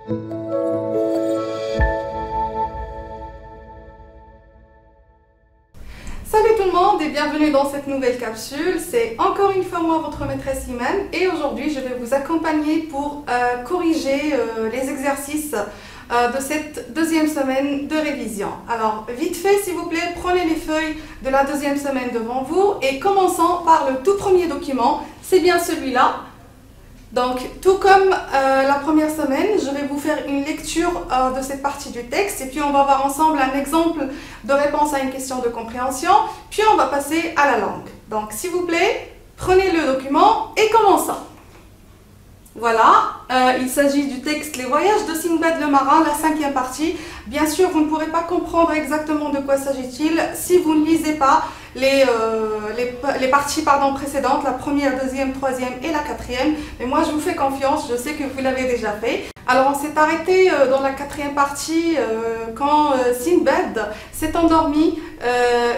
Salut tout le monde et bienvenue dans cette nouvelle capsule. C'est encore une fois moi, votre maîtresse Iman, et aujourd'hui je vais vous accompagner pour corriger les exercices de cette deuxième semaine de révision. Alors vite fait s'il vous plaît, prenez les feuilles de la deuxième semaine devant vous et commençons par le tout premier document, c'est bien celui-là. Donc, tout comme la première semaine, je vais vous faire une lecture de cette partie du texte et puis on va voir ensemble un exemple de réponse à une question de compréhension, puis on va passer à la langue. Donc, s'il vous plaît, prenez le document et commençons. Voilà, il s'agit du texte Les voyages de Sinbad le marin, la cinquième partie. Bien sûr, vous ne pourrez pas comprendre exactement de quoi s'agit-il si vous ne lisez pas les parties précédentes, la première, deuxième, troisième et la quatrième. Mais moi, je vous fais confiance, je sais que vous l'avez déjà fait. Alors, on s'est arrêté dans la quatrième partie quand Sinbad s'est endormi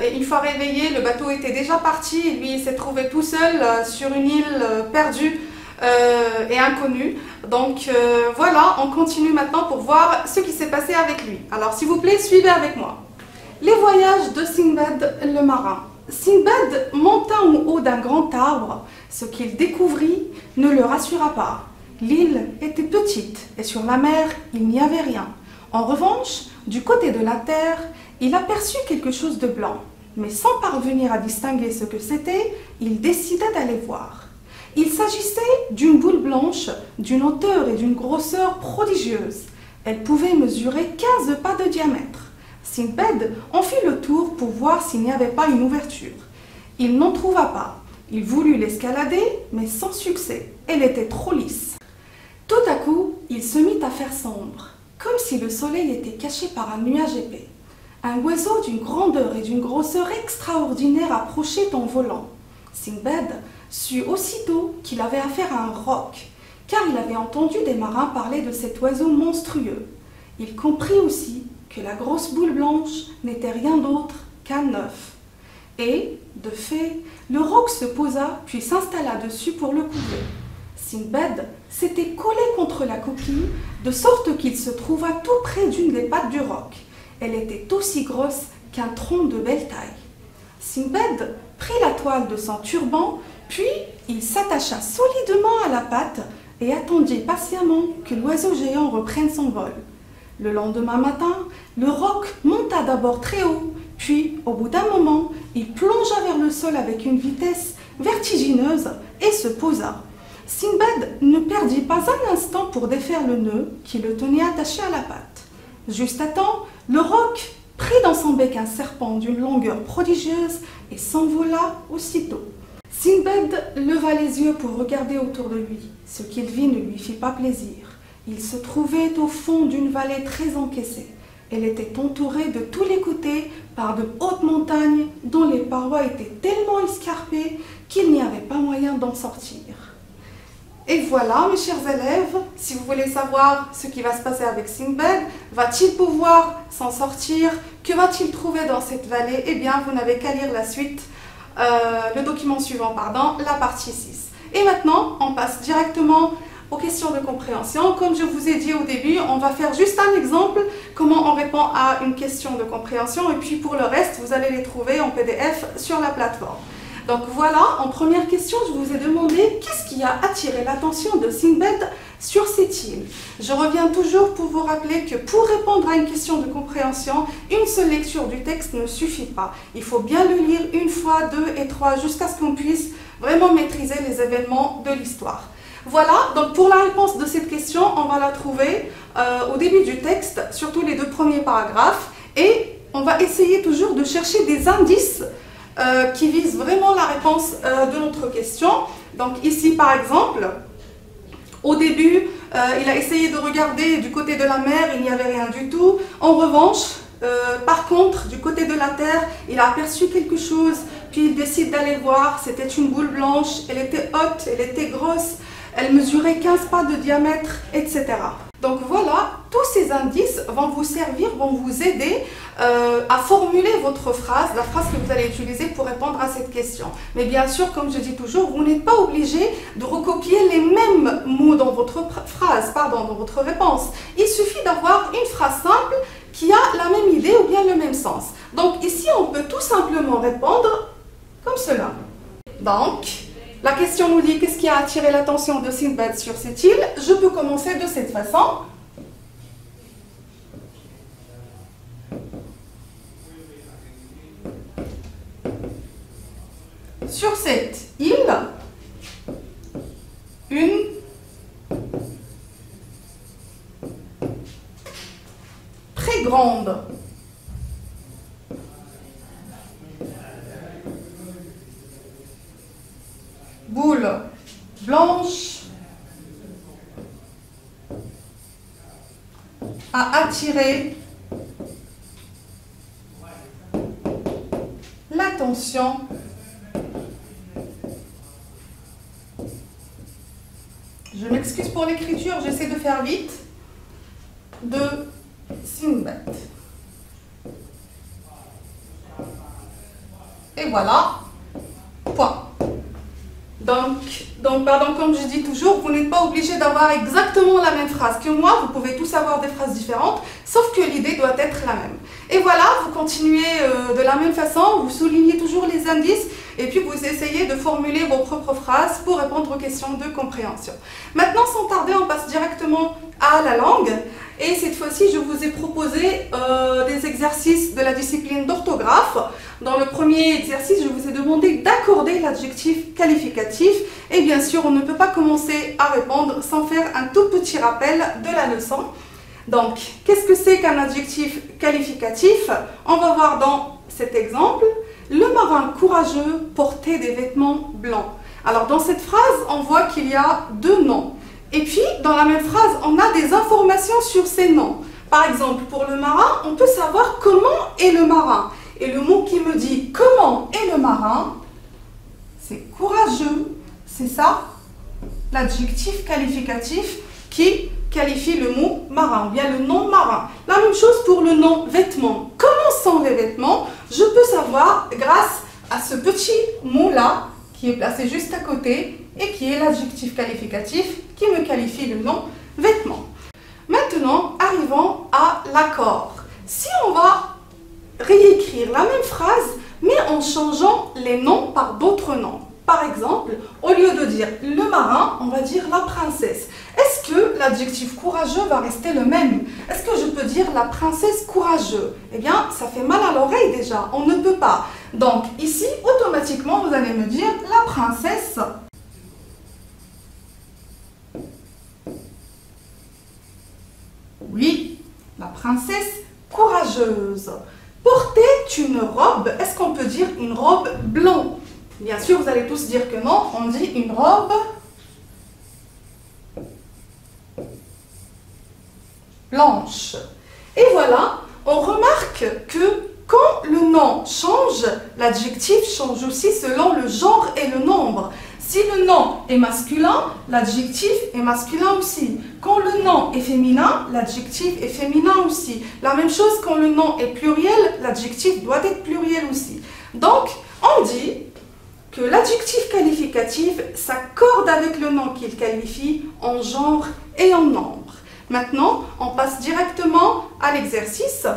et une fois réveillé, le bateau était déjà parti et lui, il s'est trouvé tout seul sur une île perdue et inconnue. Donc voilà, on continue maintenant pour voir ce qui s'est passé avec lui. Alors s'il vous plaît, suivez avec moi. Les voyages de Sinbad le marin. Sinbad monta en haut d'un grand arbre. Ce qu'il découvrit ne le rassura pas. L'île était petite et sur la mer, il n'y avait rien. En revanche, du côté de la terre, il aperçut quelque chose de blanc. Mais sans parvenir à distinguer ce que c'était, il décida d'aller voir. Il s'agissait d'une boule blanche, d'une hauteur et d'une grosseur prodigieuses. Elle pouvait mesurer 15 pas de diamètre. Sinbad en fit le tour pour voir s'il n'y avait pas une ouverture. Il n'en trouva pas. Il voulut l'escalader, mais sans succès. Elle était trop lisse. Tout à coup, il se mit à faire sombre, comme si le soleil était caché par un nuage épais. Un oiseau d'une grandeur et d'une grosseur extraordinaire approchait en volant. Sinbad sut aussitôt qu'il avait affaire à un roc, car il avait entendu des marins parler de cet oiseau monstrueux. Il comprit aussi que la grosse boule blanche n'était rien d'autre qu'un œuf. Et, de fait, le roc se posa puis s'installa dessus pour le couver. Sinbad s'était collé contre la coquille, de sorte qu'il se trouva tout près d'une des pattes du roc. Elle était aussi grosse qu'un tronc de belle taille. Sinbad prit la toile de son turban, puis il s'attacha solidement à la patte et attendit patiemment que l'oiseau géant reprenne son vol. Le lendemain matin, le roc monta d'abord très haut, puis au bout d'un moment, il plongea vers le sol avec une vitesse vertigineuse et se posa. Sinbad ne perdit pas un instant pour défaire le nœud qui le tenait attaché à la patte. Juste à temps, le roc prit dans son bec un serpent d'une longueur prodigieuse et s'envola aussitôt. Sinbad leva les yeux pour regarder autour de lui. Ce qu'il vit ne lui fit pas plaisir. Il se trouvait au fond d'une vallée très encaissée. Elle était entourée de tous les côtés par de hautes montagnes dont les parois étaient tellement escarpées qu'il n'y avait pas moyen d'en sortir. Et voilà, mes chers élèves, si vous voulez savoir ce qui va se passer avec Sinbad, va-t-il pouvoir s'en sortir? Que va-t-il trouver dans cette vallée? Eh bien, vous n'avez qu'à lire la suite, le document suivant, la partie 6. Et maintenant, on passe directement aux questions de compréhension. Comme je vous ai dit au début, on va faire juste un exemple, comment on répond à une question de compréhension, et puis pour le reste, vous allez les trouver en PDF sur la plateforme. Donc voilà, en première question, je vous ai demandé qu'est-ce qui a attiré l'attention de Sinbad sur cette île. Je reviens toujours pour vous rappeler que pour répondre à une question de compréhension, une seule lecture du texte ne suffit pas. Il faut bien le lire une fois, deux et trois, jusqu'à ce qu'on puisse vraiment maîtriser les événements de l'histoire. Voilà, donc pour la réponse de cette question, on va la trouver au début du texte, surtout les deux premiers paragraphes, et on va essayer toujours de chercher des indices qui visent vraiment la réponse de notre question. Donc ici par exemple, au début, il a essayé de regarder du côté de la mer, il n'y avait rien du tout. En revanche, par contre, du côté de la terre, il a aperçu quelque chose, puis il décide d'aller voir. C'était une boule blanche, elle était haute, elle était grosse, elle mesurait 15 pas de diamètre, etc. Donc voilà, tous ces indices vont vous servir, vont vous aider à formuler votre phrase, la phrase que vous allez utiliser pour répondre à cette question. Mais bien sûr, comme je dis toujours, vous n'êtes pas obligé de recopier les mêmes mots dans votre phrase, dans votre réponse. Il suffit d'avoir une phrase simple qui a la même idée ou bien le même sens. Donc ici, on peut tout simplement répondre comme cela. Donc, la question nous dit qu'est-ce qui a attiré l'attention de Sindbad sur cette île. Je peux commencer de cette façon. Sur cette île, une très grande boule blanche a attiré l'attention je m'excuse pour l'écriture, j'essaie de faire vite, de Sindbad. Et voilà, point. Donc, pardon, comme je dis toujours, vous n'êtes pas obligé d'avoir exactement la même phrase que moi, vous pouvez tous avoir des phrases différentes, sauf que l'idée doit être la même. Et voilà, vous continuez de la même façon, vous soulignez toujours les indices, et puis vous essayez de formuler vos propres phrases pour répondre aux questions de compréhension. Maintenant, sans tarder, on passe directement à la langue. Et cette fois-ci, je vous ai proposé des exercices de la discipline d'orthographe. Dans le premier exercice, je vous ai demandé d'accorder l'adjectif qualificatif. Et bien sûr, on ne peut pas commencer à répondre sans faire un tout petit rappel de la leçon. Donc, qu'est-ce que c'est qu'un adjectif qualificatif? On va voir dans cet exemple. Le marin courageux portait des vêtements blancs. Alors, dans cette phrase, on voit qu'il y a deux noms. Et puis, dans la même phrase, on a des informations sur ces noms. Par exemple, pour le marin, on peut savoir comment est le marin. Et le mot qui me dit comment est le marin, c'est courageux. C'est ça, l'adjectif qualificatif qui qualifie le mot marin, ou bien le nom marin. La même chose pour le nom vêtements. Comment sont les vêtements? Je peux savoir grâce à ce petit mot-là, qui est placé juste à côté, et qui est l'adjectif qualificatif qui me qualifie le nom vêtements. Maintenant, arrivons à l'accord. Si on va réécrire la même phrase, mais en changeant les noms par d'autres noms. Par exemple, au lieu de dire le marin, on va dire la princesse. Est-ce que l'adjectif courageux va rester le même? Est-ce que je peux dire la princesse courageux? Eh bien, ça fait mal à l'oreille déjà, on ne peut pas. Donc ici, automatiquement, vous allez me dire la princesse. Oui, la princesse courageuse. Portait une robe, est-ce qu'on peut dire une robe blanche? Bien sûr, vous allez tous dire que non, on dit une robe blanche. Et voilà, on remarque que quand le nom change, l'adjectif change aussi selon le genre et le nombre. Si le nom est masculin, l'adjectif est masculin aussi. Quand le nom est féminin, l'adjectif est féminin aussi. La même chose quand le nom est pluriel, l'adjectif doit être pluriel aussi. Donc, on dit que l'adjectif qualificatif s'accorde avec le nom qu'il qualifie en genre et en nombre. Maintenant, on passe directement à l'exercice.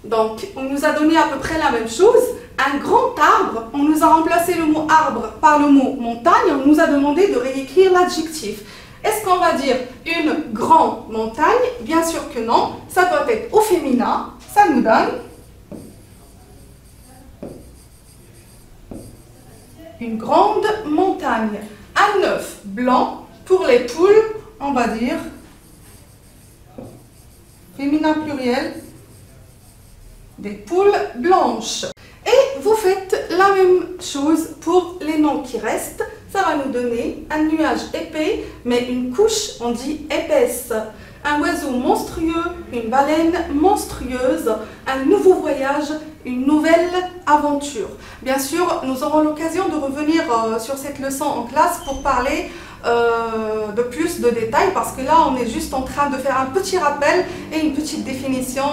Donc, on nous a donné à peu près la même chose. Un grand arbre, on nous a remplacé le mot arbre par le mot montagne. On nous a demandé de réécrire l'adjectif. Est-ce qu'on va dire une grande montagne? Bien sûr que non. Ça doit être au féminin. Ça nous donne une grande montagne. Un œuf blanc. Pour les poules, on va dire féminin pluriel, des poules blanches. Et vous faites la même chose pour les noms qui restent. Ça va nous donner un nuage épais, mais une couche, on dit épaisse. Un oiseau monstrueux, une baleine monstrueuse, un nouveau voyage, une nouvelle aventure. Bien sûr, nous aurons l'occasion de revenir sur cette leçon en classe pour parler de plus de détails parce que là on est juste en train de faire un petit rappel et une petite définition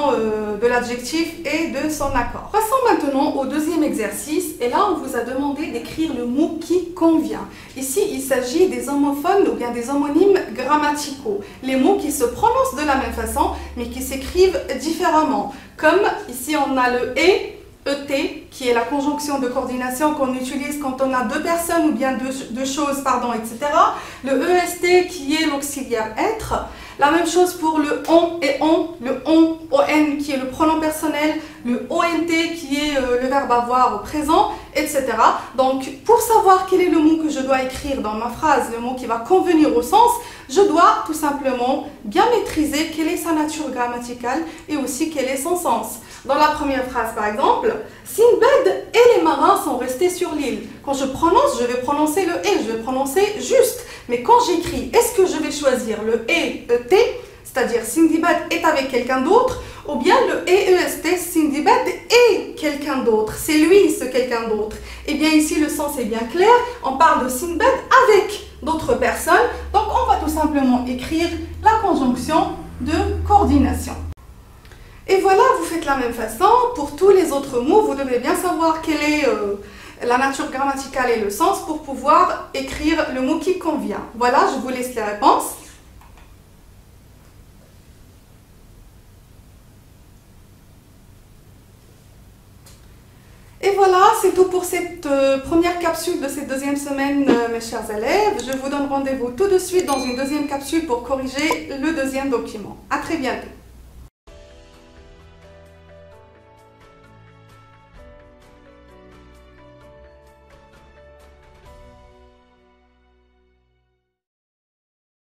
de l'adjectif et de son accord. Passons maintenant au deuxième exercice et là on vous a demandé d'écrire le mot qui convient. Ici il s'agit des homophones ou bien des homonymes grammaticaux, les mots qui se prononcent de la même façon mais qui s'écrivent différemment. Comme ici on a le ET, qui est la conjonction de coordination qu'on utilise quand on a deux personnes ou bien deux choses, etc. Le EST qui est l'auxiliaire être. La même chose pour le on et on, le on qui est le pronom personnel, le ONT qui est le verbe avoir au présent, etc. Donc pour savoir quel est le mot que je dois écrire dans ma phrase, le mot qui va convenir au sens, je dois tout simplement bien maîtriser quelle est sa nature grammaticale et aussi quel est son sens. Dans la première phrase par exemple, Sinbad et les marins sont restés sur l'île. Quand je prononce, je vais prononcer le et, je vais prononcer juste. Mais quand j'écris, est-ce que je vais choisir le et, c'est-à-dire Sinbad est avec quelqu'un d'autre, ou bien le EST, Sinbad est quelqu'un d'autre, c'est lui ce quelqu'un d'autre. Et bien ici le sens est bien clair, on parle de Sinbad avec d'autres personnes, donc on va tout simplement écrire la conjonction de coordination. Et voilà, vous faites la même façon, pour tous les autres mots, vous devez bien savoir quelle est la nature grammaticale et le sens pour pouvoir écrire le mot qui convient. Voilà, je vous laisse les réponses. Et voilà, c'est tout pour cette première capsule de cette deuxième semaine, mes chers élèves. Je vous donne rendez-vous tout de suite dans une deuxième capsule pour corriger le deuxième document. À très bientôt.